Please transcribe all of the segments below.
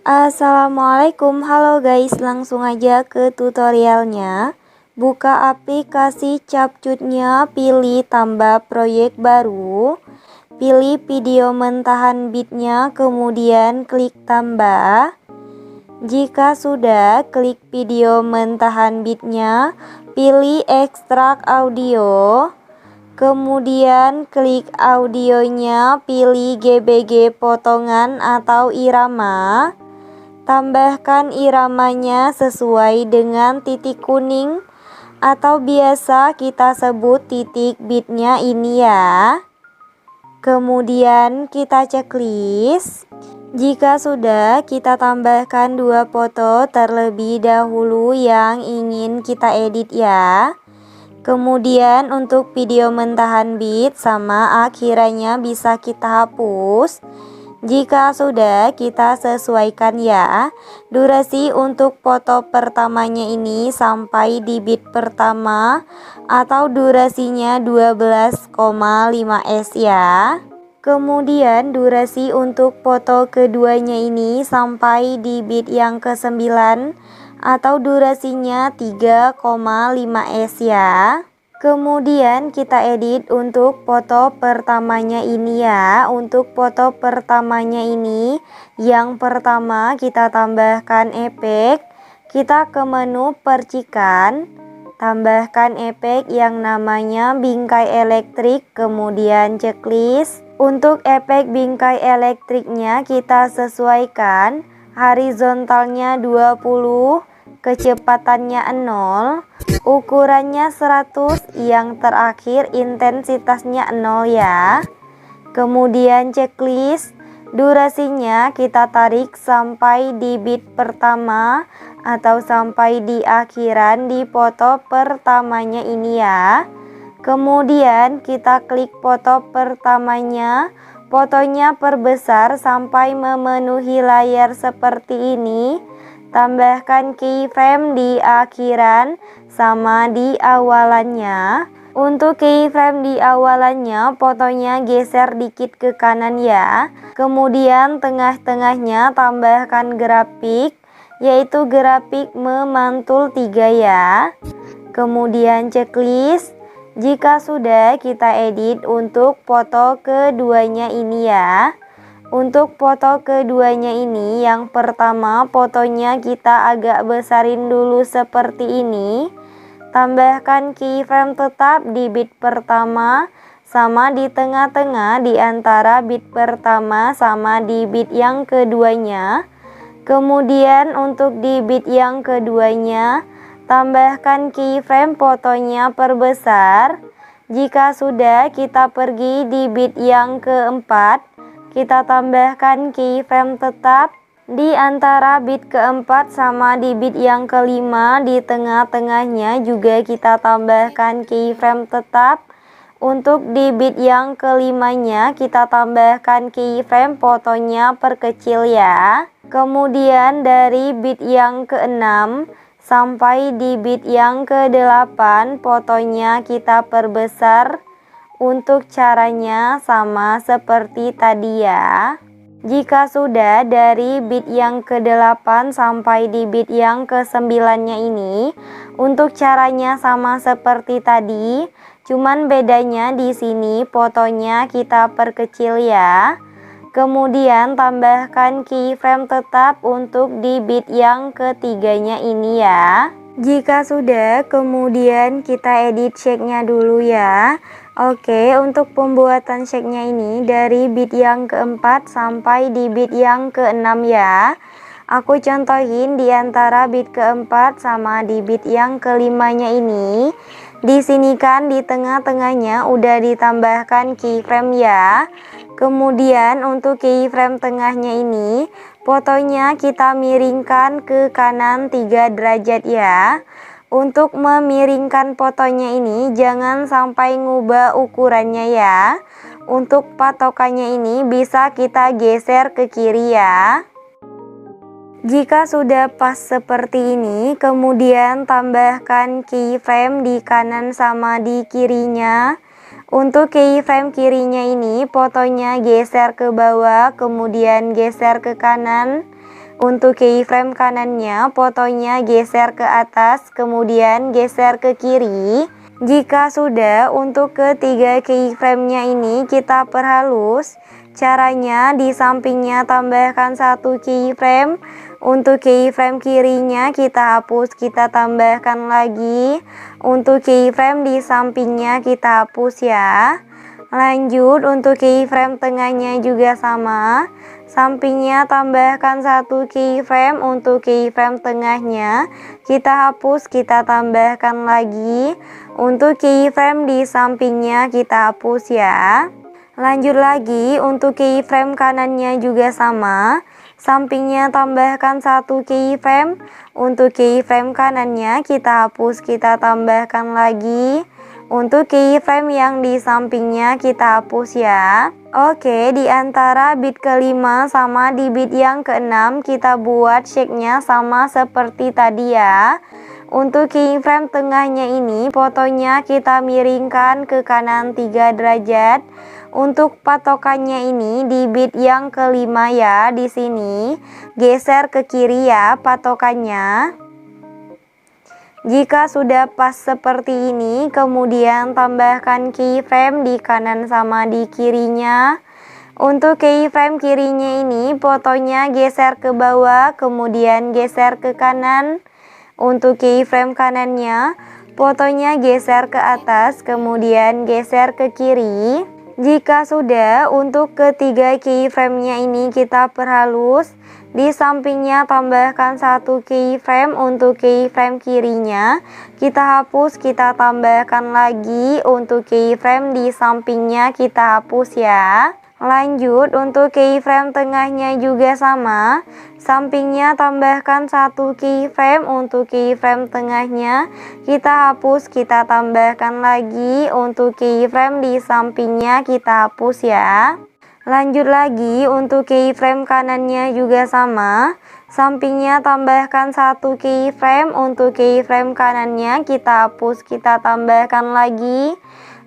Assalamualaikum, halo guys, langsung aja ke tutorialnya. Buka aplikasi Capcutnya, pilih tambah proyek baru, pilih video mentahan bitnya, kemudian klik tambah. Jika sudah, klik video mentahan bitnya, pilih ekstrak audio. Kemudian klik audionya, pilih GBG potongan atau irama. Tambahkan iramanya sesuai dengan titik kuning atau biasa kita sebut titik bitnya ini ya. Kemudian kita checklist. Jika sudah, kita tambahkan 2 foto terlebih dahulu yang ingin kita edit ya. Kemudian untuk video mentahan bit sama akhirannya bisa kita hapus. Jika sudah, kita sesuaikan ya. Durasi untuk foto pertamanya ini sampai di bit pertama atau durasinya 12,5s ya. Kemudian durasi untuk foto keduanya ini sampai di bit yang ke-9 atau durasinya 3,5s ya. Kemudian kita edit untuk foto pertamanya ini ya. Untuk foto pertamanya ini, yang pertama kita tambahkan efek. Kita ke menu percikan, tambahkan efek yang namanya bingkai elektrik, kemudian checklist. Untuk efek bingkai elektriknya kita sesuaikan, horizontalnya 20, kecepatannya 0, ukurannya 100, yang terakhir intensitasnya 0 ya. Kemudian checklist, durasinya kita tarik sampai di bit pertama atau sampai di akhiran di foto pertamanya ini ya. Kemudian kita klik foto pertamanya, fotonya perbesar sampai memenuhi layar seperti ini. Tambahkan keyframe di akhiran sama di awalannya. Untuk keyframe di awalannya, fotonya geser dikit ke kanan ya. Kemudian tengah-tengahnya tambahkan grafik, yaitu grafik memantul 3 ya. Kemudian checklist. Jika sudah, kita edit untuk foto keduanya ini ya. Untuk foto keduanya ini, yang pertama fotonya kita agak besarin dulu seperti ini. Tambahkan keyframe tetap di bit pertama sama di tengah-tengah di antara bit pertama sama di bit yang keduanya. Kemudian untuk di bit yang keduanya, tambahkan keyframe fotonya perbesar. Jika sudah, kita pergi di bit yang keempat. Kita tambahkan keyframe tetap di antara bit keempat sama di bit yang kelima. Di tengah-tengahnya juga kita tambahkan keyframe tetap. Untuk di bit yang kelimanya kita tambahkan keyframe fotonya perkecil ya. Kemudian dari bit yang keenam sampai di bit yang ke-8 fotonya kita perbesar. Untuk caranya sama seperti tadi ya. Jika sudah, dari bit yang ke-8 sampai di bit yang ke-9-nya ini, untuk caranya sama seperti tadi, cuman bedanya di sini fotonya kita perkecil ya. Kemudian tambahkan keyframe tetap untuk di bit yang ketiganya ini ya. Jika sudah, kemudian kita edit shake-nya dulu ya. Oke, untuk pembuatan shake-nya ini dari bit yang keempat sampai di bit yang keenam ya. Aku contohin di antara bit keempat sama di bit yang kelimanya ini. Di sini kan di tengah-tengahnya udah ditambahkan keyframe ya. Kemudian untuk keyframe tengahnya ini, fotonya kita miringkan ke kanan 3 derajat ya. Untuk memiringkan fotonya ini jangan sampai ngubah ukurannya ya. Untuk patokannya ini bisa kita geser ke kiri ya. Jika sudah pas seperti ini, kemudian tambahkan keyframe di kanan sama di kirinya. Untuk keyframe kirinya ini fotonya geser ke bawah, kemudian geser ke kanan. Untuk keyframe kanannya, fotonya geser ke atas, kemudian geser ke kiri. Jika sudah, untuk ketiga keyframe-nya ini kita perhalus. Caranya di sampingnya tambahkan satu keyframe. Untuk keyframe kirinya kita hapus, kita tambahkan lagi. Untuk keyframe di sampingnya kita hapus ya. Lanjut, untuk keyframe tengahnya juga sama. Sampingnya tambahkan satu keyframe. Untuk keyframe tengahnya kita hapus, kita tambahkan lagi. Untuk keyframe di sampingnya kita hapus ya. Lanjut lagi, untuk keyframe kanannya juga sama. Sampingnya tambahkan satu keyframe. Untuk keyframe kanannya kita hapus, kita tambahkan lagi. Untuk keyframe yang di sampingnya kita hapus ya. Oke, di antara bit kelima sama di bit yang keenam kita buat shape-nya sama seperti tadi ya. Untuk keyframe tengahnya ini fotonya kita miringkan ke kanan 3 derajat. Untuk patokannya ini di bit yang kelima ya, di sini geser ke kiri ya patokannya. Jika sudah pas seperti ini, kemudian tambahkan keyframe di kanan sama di kirinya. Untuk keyframe kirinya ini fotonya geser ke bawah, kemudian geser ke kanan. Untuk keyframe kanannya fotonya geser ke atas, kemudian geser ke kiri. Jika sudah, untuk ketiga keyframe-nya ini kita perhalus. Di sampingnya tambahkan satu keyframe. Untuk keyframe kirinya kita hapus, kita tambahkan lagi. Untuk keyframe di sampingnya kita hapus ya. Lanjut, untuk keyframe tengahnya juga sama. Sampingnya tambahkan satu keyframe. Untuk keyframe tengahnya kita hapus, kita tambahkan lagi. Untuk keyframe di sampingnya kita hapus ya. Lanjut lagi, untuk keyframe kanannya juga sama. Sampingnya tambahkan satu keyframe. Untuk keyframe kanannya kita hapus, kita tambahkan lagi.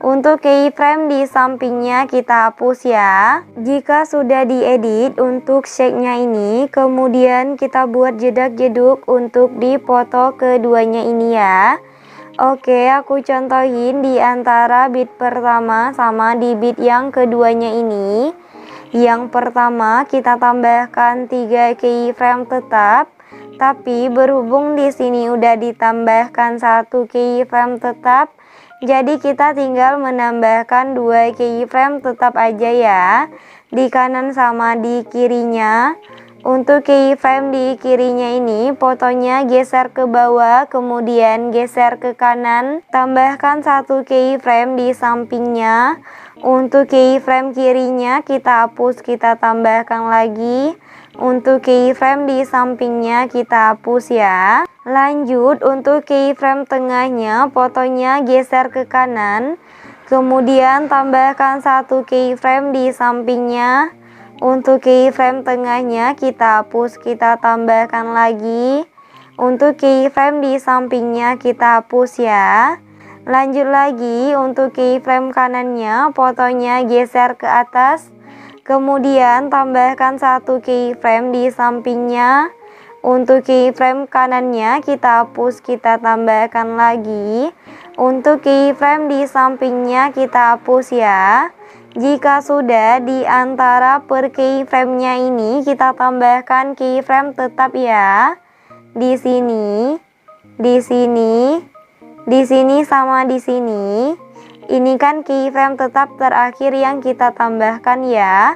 Untuk keyframe di sampingnya kita hapus ya. Jika sudah diedit untuk shape-nya ini, kemudian kita buat jedak-jeduk untuk di foto keduanya ini ya. Oke, aku contohin di antara bit pertama sama di bit yang keduanya ini. Yang pertama kita tambahkan 3 keyframe tetap, tapi berhubung di sini udah ditambahkan satu keyframe tetap, jadi kita tinggal menambahkan 2 keyframe tetap aja ya, di kanan sama di kirinya. Untuk keyframe di kirinya ini fotonya geser ke bawah, kemudian geser ke kanan. Tambahkan satu keyframe di sampingnya. Untuk keyframe kirinya kita hapus, kita tambahkan lagi. Untuk keyframe di sampingnya kita hapus ya. Lanjut, untuk keyframe tengahnya fotonya geser ke kanan. Kemudian tambahkan satu keyframe di sampingnya. Untuk keyframe tengahnya kita hapus, kita tambahkan lagi. Untuk keyframe di sampingnya kita hapus ya. Lanjut lagi, untuk keyframe kanannya fotonya geser ke atas. Kemudian tambahkan satu keyframe di sampingnya. Untuk keyframe kanannya kita hapus, kita tambahkan lagi. Untuk keyframe di sampingnya kita hapus ya. Jika sudah, di antara per keyframe-nya ini kita tambahkan keyframe tetap ya. Di sini, di sini, di sini sama di sini. Ini kan keyframe tetap terakhir yang kita tambahkan ya.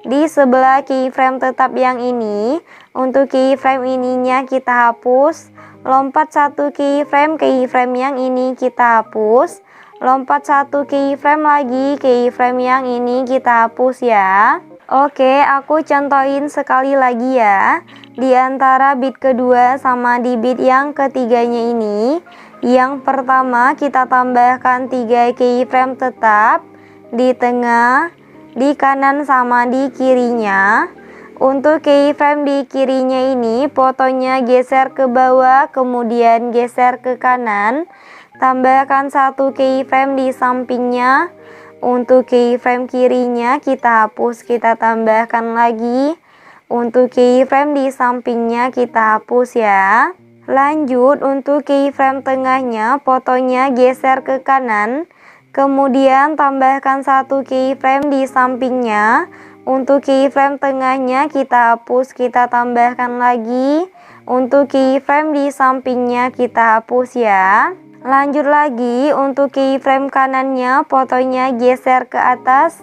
Di sebelah keyframe tetap yang ini, untuk keyframe ininya kita hapus. Lompat satu keyframe, keyframe yang ini kita hapus. Lompat satu keyframe lagi, keyframe yang ini kita hapus ya. Oke, aku contohin sekali lagi ya. Di antara bit kedua sama di bit yang ketiganya ini. Yang pertama kita tambahkan 3 keyframe tetap di tengah, di kanan sama di kirinya. Untuk keyframe di kirinya ini fotonya geser ke bawah, kemudian geser ke kanan. Tambahkan satu keyframe di sampingnya. Untuk keyframe kirinya kita hapus, kita tambahkan lagi. Untuk keyframe di sampingnya kita hapus ya. Lanjut, untuk keyframe tengahnya fotonya geser ke kanan. Kemudian tambahkan satu keyframe di sampingnya. Untuk keyframe tengahnya kita hapus, kita tambahkan lagi. Untuk keyframe di sampingnya kita hapus ya. Lanjut lagi, untuk keyframe kanannya fotonya geser ke atas.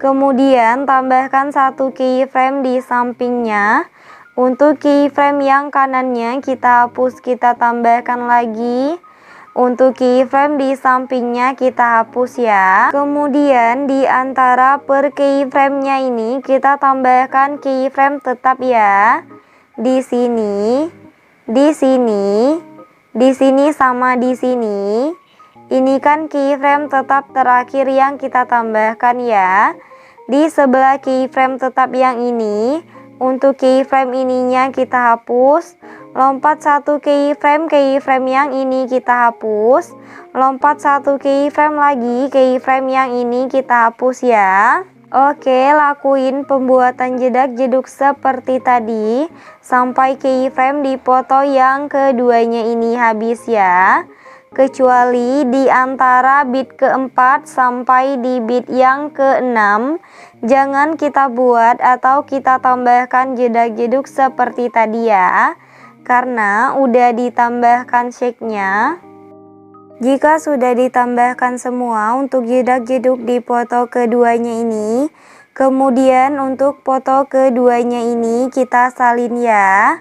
Kemudian tambahkan satu keyframe di sampingnya. Untuk keyframe yang kanannya kita hapus, kita tambahkan lagi. Untuk keyframe di sampingnya kita hapus ya. Kemudian di antara per keyframe-nya ini kita tambahkan keyframe tetap ya. Di sini, di sini, di sini sama di sini. Ini kan keyframe tetap terakhir yang kita tambahkan ya. Di sebelah keyframe tetap yang ini, untuk keyframe ininya kita hapus. Lompat satu keyframe yang ini kita hapus. Lompat satu keyframe lagi, keyframe yang ini kita hapus ya. Oke, lakuin pembuatan jedak-jeduk seperti tadi sampai keyframe di foto yang keduanya ini habis ya. Kecuali di antara bit keempat sampai di bit yang keenam, jangan kita buat atau kita tambahkan jedak-jeduk seperti tadi ya, karena udah ditambahkan shake-nya. Jika sudah ditambahkan semua untuk jedak-jeduk di foto keduanya ini, kemudian untuk foto keduanya ini kita salin ya.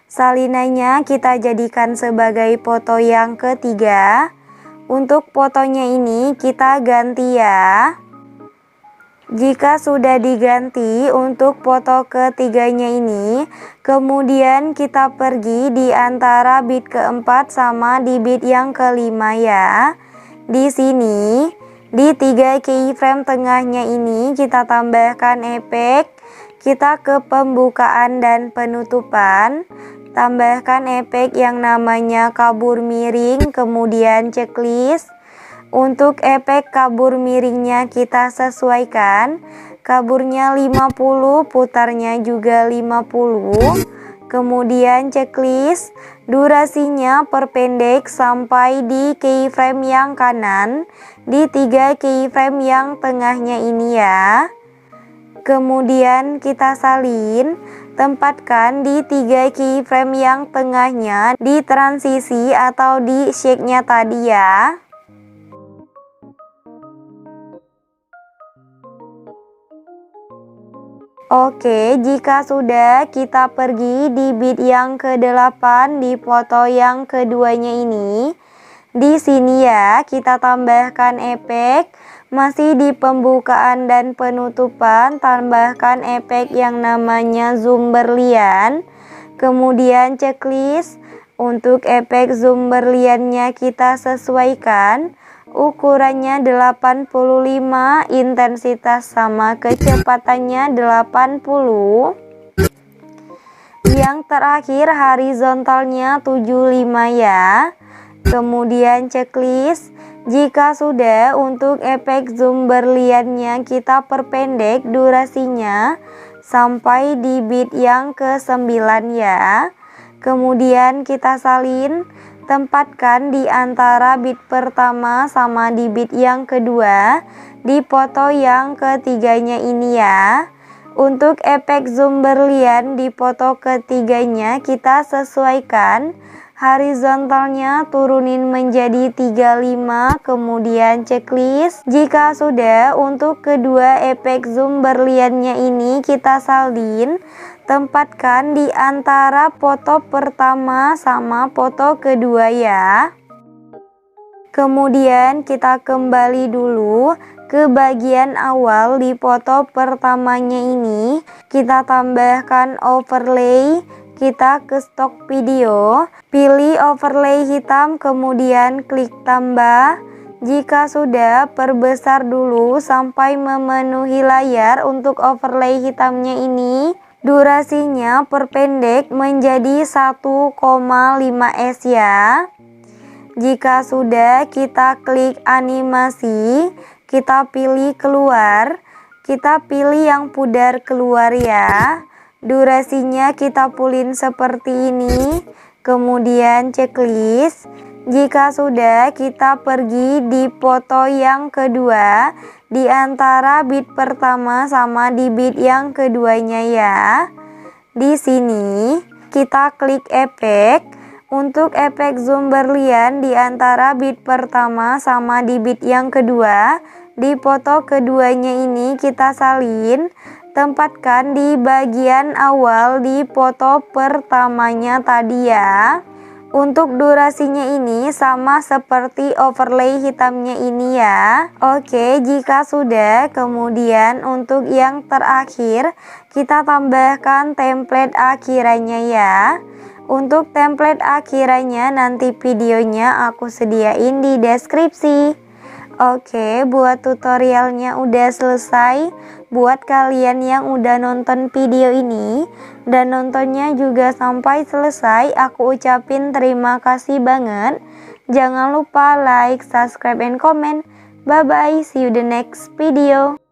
Salinannya kita jadikan sebagai foto yang ketiga. Untuk fotonya ini kita ganti ya. Jika sudah diganti untuk foto ketiganya ini, kemudian kita pergi di antara bit keempat sama di bit yang kelima ya. Di sini, di 3 keyframe tengahnya ini kita tambahkan efek. Kita ke pembukaan dan penutupan. Tambahkan efek yang namanya kabur miring, kemudian checklist. Untuk efek kabur miringnya kita sesuaikan. Kaburnya 50, putarnya juga 50. Kemudian checklist, durasinya perpendek sampai di keyframe yang kanan. Di 3 keyframe yang tengahnya ini ya. Kemudian kita salin, tempatkan di 3 keyframe yang tengahnya di transisi atau di shake-nya tadi ya. Oke, jika sudah kita pergi di bit yang ke-8 di foto yang keduanya ini. Di sini ya, kita tambahkan efek. Masih di pembukaan dan penutupan, tambahkan efek yang namanya zoom berlian. Kemudian checklist, untuk efek zoom berliannya kita sesuaikan. Ukurannya 85, intensitas sama kecepatannya 80. Yang terakhir horizontalnya 75 ya. Kemudian checklist, jika sudah untuk efek zoom berliannya kita perpendek durasinya sampai di bit yang ke-9 ya. Kemudian kita salin, tempatkan di antara bit pertama sama di bit yang kedua di foto yang ketiganya ini ya. Untuk efek zoom berlian di foto ketiganya kita sesuaikan. Horizontalnya turunin menjadi 35, kemudian checklist. Jika sudah, untuk kedua efek zoom berliannya ini kita salin. Tempatkan di antara foto pertama sama foto kedua ya. Kemudian kita kembali dulu ke bagian awal di foto pertamanya ini. Kita tambahkan overlay. Kita ke stok video, pilih overlay hitam, kemudian klik tambah. Jika sudah, perbesar dulu sampai memenuhi layar untuk overlay hitamnya ini. Durasinya perpendek menjadi 1,5 S ya. Jika sudah, kita klik animasi, kita pilih keluar. Kita pilih yang pudar keluar ya. Durasinya kita pulin seperti ini. Kemudian checklist. Jika sudah, kita pergi di foto yang kedua di antara bit pertama sama di bit yang keduanya ya. Di sini kita klik efek. Untuk efek zoom berlian di antara bit pertama sama di bit yang kedua, di foto keduanya ini kita salin. Tempatkan di bagian awal di foto pertamanya tadi ya. Untuk durasinya ini sama seperti overlay hitamnya ini ya. Oke, jika sudah, kemudian untuk yang terakhir kita tambahkan template akhirannya ya. Untuk template akhirannya nanti videonya aku sediain di deskripsi. Oke, buat tutorialnya udah selesai. Buat kalian yang udah nonton video ini dan nontonnya juga sampai selesai, aku ucapin terima kasih banget. Jangan lupa like, subscribe, and comment. Bye bye, see you the next video.